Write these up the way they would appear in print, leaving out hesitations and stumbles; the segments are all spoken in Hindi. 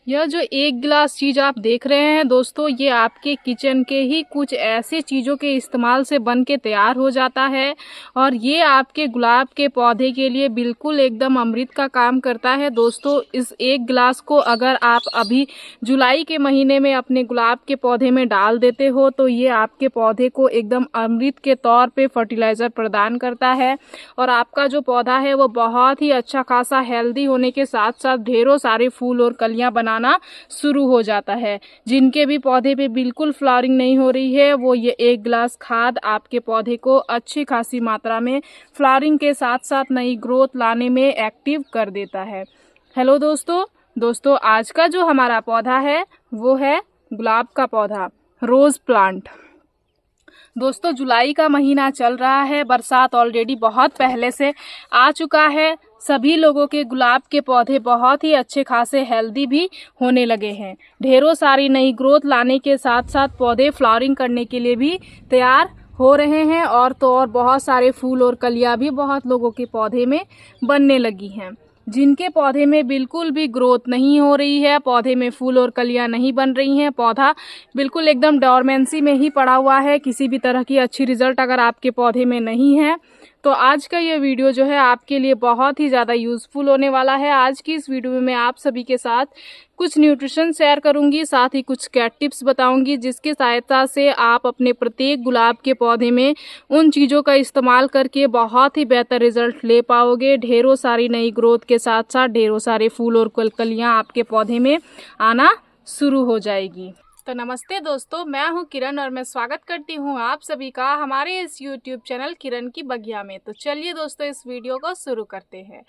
यह जो एक गिलास चीज़ आप देख रहे हैं दोस्तों, ये आपके किचन के ही कुछ ऐसे चीज़ों के इस्तेमाल से बन के तैयार हो जाता है और ये आपके गुलाब के पौधे के लिए बिल्कुल एकदम अमृत का काम करता है। दोस्तों, इस एक गिलास को अगर आप अभी जुलाई के महीने में अपने गुलाब के पौधे में डाल देते हो तो ये आपके पौधे को एकदम अमृत के तौर पे फर्टिलाइज़र प्रदान करता है और आपका जो पौधा है वो बहुत ही अच्छा खासा हेल्दी होने के साथ साथ ढेरों सारे फूल और कलियां बनाना शुरू हो जाता है। जिनके भी पौधे पे बिल्कुल फ्लावरिंग नहीं हो रही है, वो ये एक गिलास खाद आपके पौधे को अच्छी खासी मात्रा में फ्लावरिंग के साथ साथ नई ग्रोथ लाने में एक्टिव कर देता है। हेलो दोस्तों, आज का जो हमारा पौधा है वो है गुलाब का पौधा, रोज प्लांट। दोस्तों, जुलाई का महीना चल रहा है, बरसात ऑलरेडी बहुत पहले से आ चुका है। सभी लोगों के गुलाब के पौधे बहुत ही अच्छे खासे हेल्दी भी होने लगे हैं। ढेरों सारी नई ग्रोथ लाने के साथ साथ पौधे फ्लावरिंग करने के लिए भी तैयार हो रहे हैं और तो और बहुत सारे फूल और कलियां भी बहुत लोगों के पौधे में बनने लगी हैं। जिनके पौधे में बिल्कुल भी ग्रोथ नहीं हो रही है, पौधे में फूल और कलियां नहीं बन रही हैं, पौधा बिल्कुल एकदम डोरमेंसी में ही पड़ा हुआ है, किसी भी तरह की अच्छी रिजल्ट अगर आपके पौधे में नहीं है, तो आज का ये वीडियो जो है आपके लिए बहुत ही ज़्यादा यूज़फुल होने वाला है। आज की इस वीडियो में मैं आप सभी के साथ कुछ न्यूट्रिशन शेयर करूंगी, साथ ही कुछ कैट टिप्स बताऊंगी जिसकी सहायता से आप अपने प्रत्येक गुलाब के पौधे में उन चीज़ों का इस्तेमाल करके बहुत ही बेहतर रिजल्ट ले पाओगे। ढेरों सारी नई ग्रोथ के साथ साथ ढेरों सारे फूल और कलियां आपके पौधे में आना शुरू हो जाएगी। तो नमस्ते दोस्तों, मैं हूं किरण और मैं स्वागत करती हूं आप सभी का हमारे इस YouTube चैनल किरण की बगिया में। तो चलिए दोस्तों, इस वीडियो को शुरू करते हैं।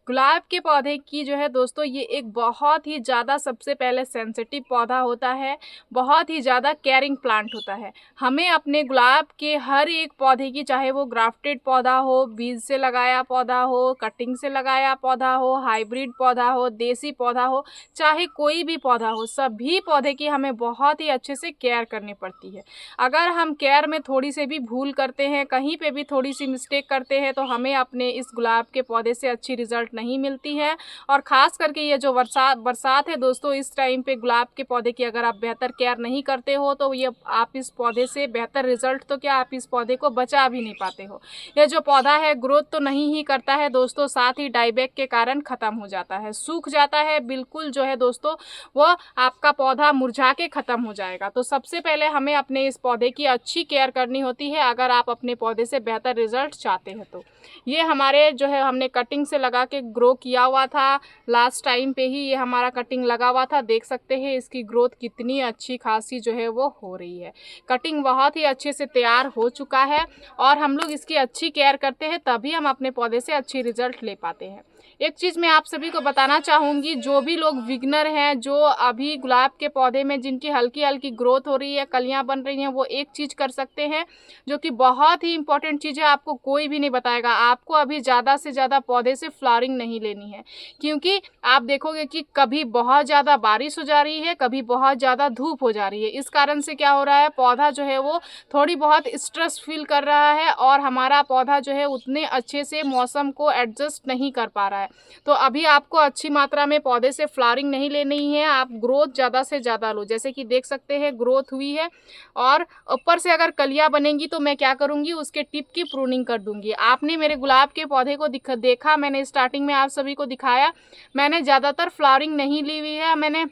गुलाब के पौधे की जो है दोस्तों, ये एक बहुत ही ज़्यादा सबसे पहले सेंसिटिव पौधा होता है, बहुत ही ज़्यादा केयरिंग प्लांट होता है। हमें अपने गुलाब के हर एक पौधे की, चाहे वो ग्राफ्टेड पौधा हो, बीज से लगाया पौधा हो, कटिंग से लगाया पौधा हो, हाइब्रिड पौधा हो, देसी पौधा हो, चाहे कोई भी पौधा हो, सभी पौधे की हमें बहुत ही अच्छे से केयर करनी पड़ती है। अगर हम केयर में थोड़ी से भी भूल करते हैं, कहीं पे भी थोड़ी सी मिस्टेक करते हैं, तो हमें अपने इस गुलाब के पौधे से अच्छी रिजल्ट नहीं मिलती है। और ख़ास करके ये जो बरसात है दोस्तों, इस टाइम पे गुलाब के पौधे की अगर आप बेहतर केयर नहीं करते हो तो ये आप इस पौधे से बेहतर रिजल्ट तो क्या, आप इस पौधे को बचा भी नहीं पाते हो। ये जो पौधा है ग्रोथ तो नहीं ही करता है दोस्तों, साथ ही डाईबैक के कारण ख़त्म हो जाता है, सूख जाता है बिल्कुल जो है दोस्तों, वो आपका पौधा मुरझा के ख़त्म हो जाएगा। तो सबसे पहले हमें अपने इस पौधे की अच्छी केयर करनी होती है अगर आप अपने पौधे से बेहतर रिजल्ट चाहते हैं। तो ये हमारे जो है हमने कटिंग से लगा के ग्रो किया हुआ था, लास्ट टाइम पे ही ये हमारा कटिंग लगा हुआ था। देख सकते हैं इसकी ग्रोथ कितनी अच्छी खासी जो है वो हो रही है। कटिंग बहुत ही अच्छे से तैयार हो चुका है और हम लोग इसकी अच्छी केयर करते हैं तभी हम अपने पौधे से अच्छी रिजल्ट ले पाते हैं। एक चीज़ मैं आप सभी को बताना चाहूँगी, जो भी लोग बिगनर हैं, जो अभी गुलाब के पौधे में जिनकी हल्की हल्की ग्रोथ हो रही है, कलियां बन रही हैं, वो एक चीज़ कर सकते हैं जो कि बहुत ही इंपॉर्टेंट चीज़ है, आपको कोई भी नहीं बताएगा। आपको अभी ज़्यादा से ज़्यादा पौधे से फ्लावरिंग नहीं लेनी है, क्योंकि आप देखोगे कि कभी बहुत ज़्यादा बारिश हो जा रही है, कभी बहुत ज़्यादा धूप हो जा रही है। इस कारण से क्या हो रहा है, पौधा जो है वो थोड़ी बहुत स्ट्रेस फील कर रहा है और हमारा पौधा जो है उतने अच्छे से मौसम को एडजस्ट नहीं कर पा रहा है। तो अभी आपको अच्छी मात्रा में पौधे से फ्लावरिंग नहीं लेनी है, आप ग्रोथ ज़्यादा से ज़्यादा लो। जैसे कि देख सकते हैं ग्रोथ हुई है और ऊपर से अगर कलियां बनेंगी तो मैं क्या करूंगी, उसके टिप की प्रूनिंग कर दूंगी। आपने मेरे गुलाब के पौधे को देखा, मैंने स्टार्टिंग में आप सभी को दिखाया, मैंने ज़्यादातर फ्लावरिंग नहीं ली हुई है, मैंने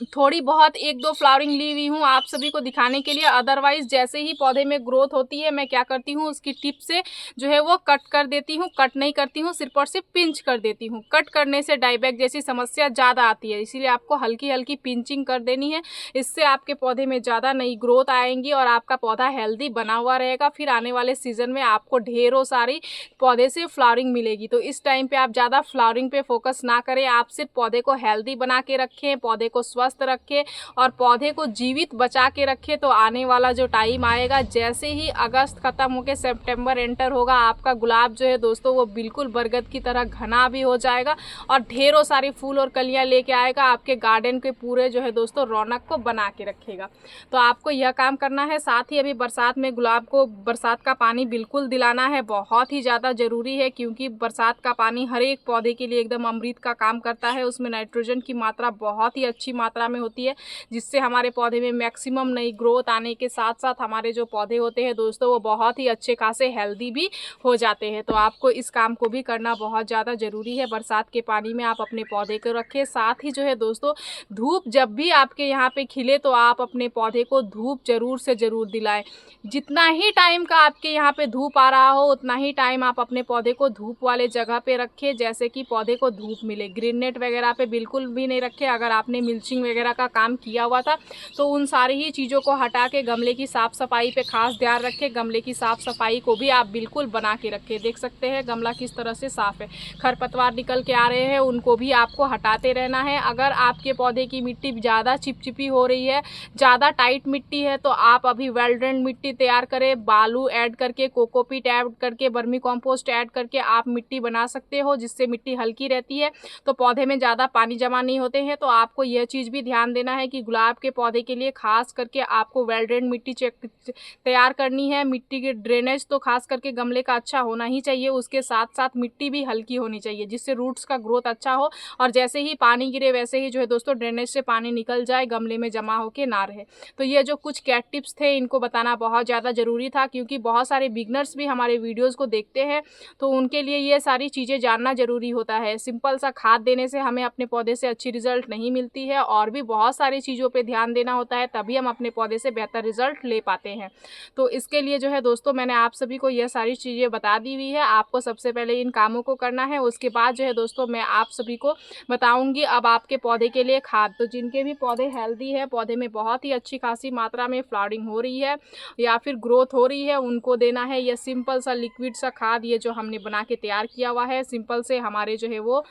थोड़ी बहुत एक दो फ्लावरिंग ली हुई हूँ आप सभी को दिखाने के लिए। अदरवाइज जैसे ही पौधे में ग्रोथ होती है मैं क्या करती हूँ, उसकी टिप से जो है वो कट कर देती हूँ। कट नहीं करती हूँ, सिर्फ और सिर्फ पिंच कर देती हूँ। कट करने से डाईबैक जैसी समस्या ज़्यादा आती है, इसीलिए आपको हल्की हल्की पिंचिंग कर देनी है। इससे आपके पौधे में ज़्यादा नई ग्रोथ आएंगी और आपका पौधा हेल्दी बना हुआ रहेगा। फिर आने वाले सीजन में आपको ढेरों सारी पौधे से फ्लावरिंग मिलेगी। तो इस टाइम पर आप ज़्यादा फ्लावरिंग पर फोकस ना करें, आप सिर्फ पौधे को हेल्दी बना के रखें, पौधे को स्वस्थ रखे और पौधे को जीवित बचा के रखे। तो आने वाला जो टाइम आएगा, जैसे ही अगस्त खत्म होकर सितंबर एंटर होगा, आपका गुलाब जो है दोस्तों वो बिल्कुल बरगद की तरह घना भी हो जाएगा और ढेरों सारे फूल और कलियां लेके आएगा, आपके गार्डन के पूरे जो है दोस्तों रौनक को बना के रखेगा। तो आपको यह काम करना है। साथ ही अभी बरसात में गुलाब को बरसात का पानी बिल्कुल दिलाना है, बहुत ही ज़्यादा ज़रूरी है, क्योंकि बरसात का पानी हर एक पौधे के लिए एकदम अमृत का काम करता है। उसमें नाइट्रोजन की मात्रा बहुत ही अच्छी मात्रा में होती है, जिससे हमारे पौधे में मैक्सिमम नई ग्रोथ आने के साथ साथ हमारे जो पौधे होते हैं दोस्तों वो बहुत ही अच्छे खासे हेल्दी भी हो जाते हैं। तो आपको इस काम को भी करना बहुत ज़्यादा ज़रूरी है। बरसात के पानी में आप अपने पौधे को रखें। साथ ही जो है दोस्तों धूप जब भी आपके यहाँ पे खिले तो आप अपने पौधे को धूप जरूर से ज़रूर दिलाएं। जितना ही टाइम का आपके यहाँ पे धूप आ रहा हो उतना ही टाइम आप अपने पौधे को धूप वाले जगह पे रखें, जैसे कि पौधे को धूप मिले। ग्रीन नेट वगैरह पे बिल्कुल भी नहीं रखें। अगर आपने मिल्चिंग वगैरह का काम किया हुआ था तो उन सारी ही चीज़ों को हटा के गमले की साफ़ सफाई पे खास ध्यान रखें। गमले की साफ़ सफाई को भी आप बिल्कुल बना के रखें। देख सकते हैं गमला किस तरह से साफ़ है, खरपतवार निकल के आ रहे हैं, उनको भी आपको हटाते रहना है। अगर आपके पौधे की मिट्टी ज़्यादा चिपचिपी हो रही है, ज़्यादा टाइट मिट्टी है, तो आप अभी वेल ड्रेन्ड मिट्टी तैयार करें। बालू ऐड करके, कोकोपीट ऐड करके, वर्मी कॉम्पोस्ट ऐड करके आप मिट्टी बना सकते हो, जिससे मिट्टी हल्की रहती है तो पौधे में ज़्यादा पानी जमा नहीं होते हैं। तो आपको यह चीज़ भी ध्यान देना है कि गुलाब के पौधे के लिए खास करके आपको वेल ड्रेन्ड मिट्टी तैयार करनी है। मिट्टी के ड्रेनेज तो खास करके गमले का अच्छा होना ही चाहिए, उसके साथ साथ मिट्टी भी हल्की होनी चाहिए, जिससे रूट्स का ग्रोथ अच्छा हो और जैसे ही पानी गिरे वैसे ही जो है दोस्तों ड्रेनेज से पानी निकल जाए, गमले में जमा होके ना रहे। तो ये जो कुछ कैट टिप्स थे इनको बताना बहुत ज़्यादा ज़रूरी था, क्योंकि बहुत सारे बिगनर्स भी हमारे वीडियोज़ को देखते हैं, तो उनके लिए ये सारी चीज़ें जानना ज़रूरी होता है। सिंपल सा खाद देने से हमें अपने पौधे से अच्छी रिजल्ट नहीं मिलती है, और भी बहुत सारी चीज़ों पे ध्यान देना होता है, तभी हम अपने पौधे से बेहतर रिजल्ट ले पाते हैं। तो इसके लिए जो है दोस्तों मैंने आप सभी को यह सारी चीज़ें बता दी हुई है। आपको सबसे पहले इन कामों को करना है, उसके बाद जो है दोस्तों मैं आप सभी को बताऊंगी अब आपके पौधे के लिए खाद। तो जिनके भी पौधे हेल्दी है, पौधे में बहुत ही अच्छी खासी मात्रा में फ्लावरिंग हो रही है या फिर ग्रोथ हो रही है, उनको देना है यह सिंपल सा लिक्विड सा खाद, ये जो हमने बना के तैयार किया हुआ है। सिंपल से हमारे जो है वो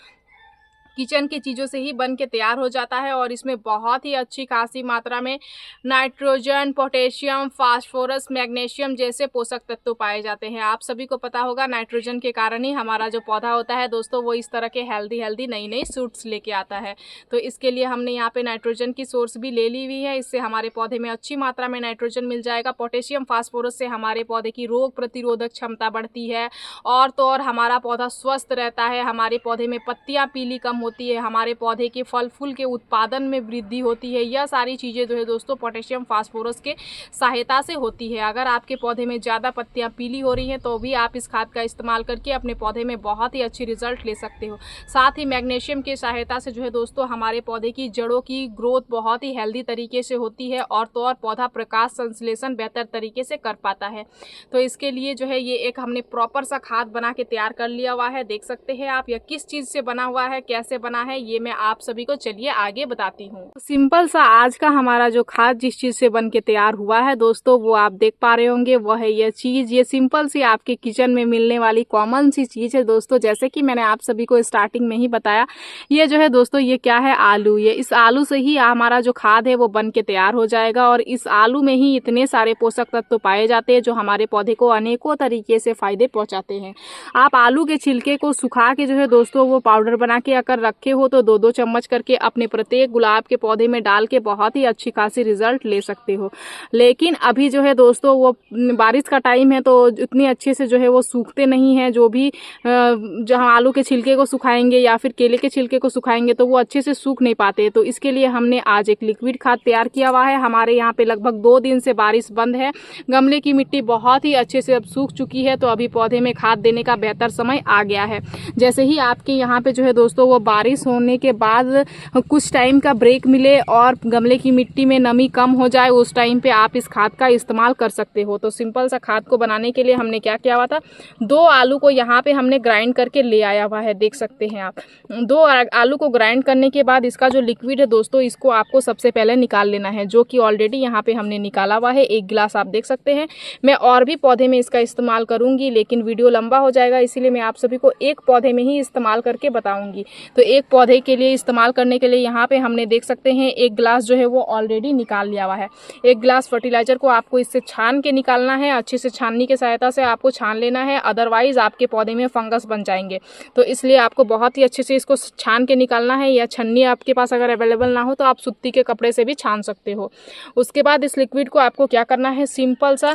किचन की चीज़ों से ही बन के तैयार हो जाता है, और इसमें बहुत ही अच्छी खासी मात्रा में नाइट्रोजन, पोटेशियम, फास्फोरस, मैग्नीशियम जैसे पोषक तत्व पाए जाते हैं। आप सभी को पता होगा नाइट्रोजन के कारण ही हमारा जो पौधा होता है दोस्तों वो इस तरह के हेल्दी नई नई सूट्स लेके आता है। तो इसके लिए हमने यहाँ पे नाइट्रोजन की सोर्स भी ले ली हुई है, इससे हमारे पौधे में अच्छी मात्रा में नाइट्रोजन मिल जाएगा। पोटेशियम, फास्फोरस से हमारे पौधे की रोग प्रतिरोधक क्षमता बढ़ती है, और तो और हमारा पौधा स्वस्थ रहता है। हमारे पौधे में पत्तियाँ पीली कम होती है, हमारे पौधे के फल फूल के उत्पादन में वृद्धि होती है। यह सारी चीज़ें जो है दोस्तों पोटेशियम फास्फोरस के सहायता से होती है। अगर आपके पौधे में ज़्यादा पत्तियां पीली हो रही हैं तो भी आप इस खाद का इस्तेमाल करके अपने पौधे में बहुत ही अच्छी रिजल्ट ले सकते हो। साथ ही मैग्नीशियम की सहायता से जो है दोस्तों हमारे पौधे की जड़ों की ग्रोथ बहुत ही हेल्दी तरीके से होती है, और तो और पौधा प्रकाश संश्लेषण बेहतर तरीके से कर पाता है। तो इसके लिए जो है ये एक हमने प्रॉपर सा खाद बना के तैयार कर लिया हुआ है। देख सकते हैं आप यह किस चीज़ से बना हुआ है, कैसे बना है, ये मैं आप सभी को चलिए आगे बताती हूँ। सिंपल सा आज का हमारा जो खाद जिस चीज से बन के तैयार हुआ है दोस्तों वो आप देख पा रहे होंगे, वो है ये चीज। ये सिंपल सी आपके किचन में मिलने वाली कॉमन सी चीज है दोस्तों। जैसे कि मैंने आप सभी को स्टार्टिंग में ही बताया, ये जो है दोस्तों ये क्या है, आलू। ये इस आलू से ही हमारा जो खाद है वो बन के तैयार हो जाएगा, और इस आलू में ही इतने सारे पोषक तत्व पाए जाते हैं जो हमारे पौधे को अनेकों तरीके से फायदे पहुंचाते हैं। आप आलू के छिलके को सुखा के जो है दोस्तों वो पाउडर बना के अगर रखे हो तो 2-2 चम्मच करके अपने प्रत्येक गुलाब के पौधे में डाल के बहुत ही अच्छी खासी रिजल्ट ले सकते हो। लेकिन अभी जो है दोस्तों वो बारिश का टाइम है तो उतनी अच्छे से जो है वो सूखते नहीं हैं। जो भी जहाँ आलू के छिलके को सुखाएंगे या फिर केले के छिलके को सुखाएंगे तो वो अच्छे से सूख नहीं पाते। तो इसके लिए हमने आज एक लिक्विड खाद तैयार किया हुआ है। हमारे यहाँ पे लगभग 2 दिन से बारिश बंद है, गमले की मिट्टी बहुत ही अच्छे से अब सूख चुकी है, तो अभी पौधे में खाद देने का बेहतर समय आ गया है। जैसे ही आपके यहाँ पे जो है दोस्तों वो बारिश होने के बाद कुछ टाइम का ब्रेक मिले और गमले की मिट्टी में नमी कम हो जाए, उस टाइम पे आप इस खाद का इस्तेमाल कर सकते हो। तो सिंपल सा खाद को बनाने के लिए हमने क्या किया हुआ था, 2 आलू को यहाँ पे हमने ग्राइंड करके ले आया हुआ है। देख सकते हैं आप 2 आलू को ग्राइंड करने के बाद इसका जो लिक्विड है दोस्तों इसको आपको सबसे पहले निकाल लेना है, जो कि ऑलरेडी यहाँ पे हमने निकाला हुआ है। 1 गिलास आप देख सकते हैं। मैं और भी पौधे में इसका इस्तेमाल करूंगी, लेकिन वीडियो लंबा हो जाएगा, इसीलिए मैं आप सभी को एक पौधे में ही इस्तेमाल करके बताऊंगी। तो तो एक पौधे के लिए इस्तेमाल करने के लिए यहाँ पे हमने देख सकते हैं एक गिलास जो है वो ऑलरेडी निकाल लिया हुआ है। एक गिलास फर्टिलाइज़र को आपको इससे छान के निकालना है, अच्छे से छाननी की सहायता से आपको छान लेना है, अदरवाइज़ आपके पौधे में फंगस बन जाएंगे। तो इसलिए आपको बहुत ही अच्छे से इसको छान के निकालना है, या छन्नी आपके पास अगर अवेलेबल ना हो तो आप सूती के कपड़े से भी छान सकते हो। उसके बाद इस लिक्विड को आपको क्या करना है, सिंपल सा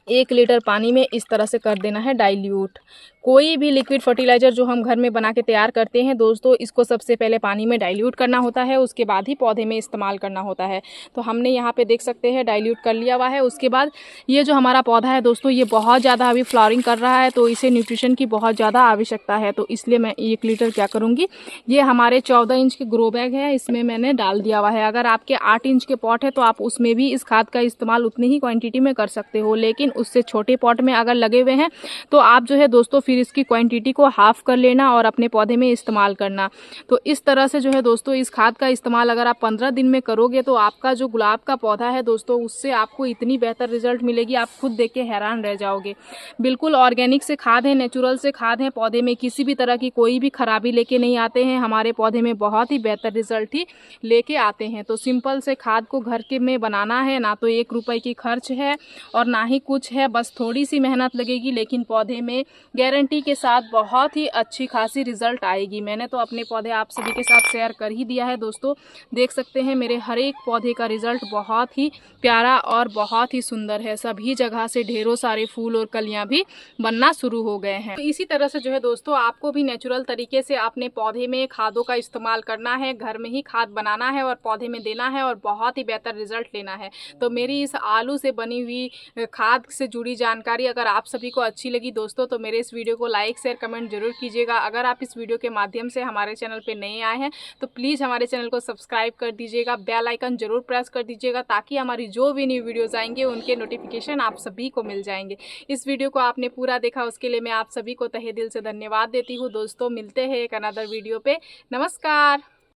1 लीटर पानी में इस तरह से कर देना है डाइल्यूट। कोई भी लिक्विड फर्टिलाइज़र जो हम घर में बना के तैयार करते हैं दोस्तों, इसको सबसे पहले पानी में डाइल्यूट करना होता है, उसके बाद ही पौधे में इस्तेमाल करना होता है। तो हमने यहाँ पे देख सकते हैं डाइल्यूट कर लिया हुआ है। उसके बाद ये जो हमारा पौधा है दोस्तों, ये बहुत ज़्यादा अभी फ्लावरिंग कर रहा है, तो इसे न्यूट्रिशन की बहुत ज़्यादा आवश्यकता है। तो इसलिए मैं 1 लीटर क्या करूँगी, ये हमारे 14 इंच के ग्रो बैग है, इसमें मैंने डाल दिया हुआ है। अगर आपके 8 इंच के पॉट है तो आप उसमें भी इस खाद का इस्तेमाल उतनी ही क्वान्टिटी में कर सकते हो, लेकिन उससे छोटे पॉट में अगर लगे हुए हैं तो आप जो है दोस्तों फिर इसकी क्वांटिटी को हाफ कर लेना और अपने पौधे में इस्तेमाल करना। तो इस तरह से जो है दोस्तों इस खाद का इस्तेमाल अगर आप 15 दिन में करोगे तो आपका जो गुलाब का पौधा है दोस्तों, उससे आपको इतनी बेहतर रिजल्ट मिलेगी, आप खुद देख के हैरान रह जाओगे। बिल्कुल ऑर्गेनिक से खाद है, नेचुरल से खाद है, पौधे में किसी भी तरह की कोई भी खराबी लेके नहीं आते हैं, हमारे पौधे में बहुत ही बेहतर रिजल्ट ही लेके आते हैं। तो सिंपल से खाद को घर के में बनाना है, ना तो 1 रुपए की खर्च है और ना ही कुछ है, बस थोड़ी सी मेहनत लगेगी, लेकिन पौधे में गारंटी के साथ बहुत ही अच्छी खासी रिजल्ट आएगी। मैंने तो अपने पौधे आप सभी के साथ शेयर कर ही दिया है दोस्तों, देख सकते हैं मेरे हर एक पौधे का रिजल्ट बहुत ही प्यारा और बहुत ही सुंदर है। सभी जगह से ढेरों सारे फूल और कलियां भी बनना शुरू हो गए हैं। तो इसी तरह से जो है दोस्तों आपको भी नेचुरल तरीके से अपने पौधे में खादों का इस्तेमाल करना है, घर में ही खाद बनाना है और पौधे में देना है और बहुत ही बेहतर रिजल्ट लेना है। तो मेरी इस आलू से बनी हुई खाद से जुड़ी जानकारी अगर आप सभी को अच्छी लगी दोस्तों, तो मेरे इस वीडियो को लाइक शेयर कमेंट जरूर कीजिएगा। अगर आप इस वीडियो के माध्यम से हमारे चैनल पे नए आए हैं तो प्लीज़ हमारे चैनल को सब्सक्राइब कर दीजिएगा, बेल आइकन जरूर प्रेस कर दीजिएगा, ताकि हमारी जो भी न्यू वीडियोज़ आएंगे उनके नोटिफिकेशन आप सभी को मिल जाएंगे। इस वीडियो को आपने पूरा देखा उसके लिए मैं आप सभी को तहे दिल से धन्यवाद देती हूँ दोस्तों। मिलते हैं एक अनदर वीडियो पे। नमस्कार।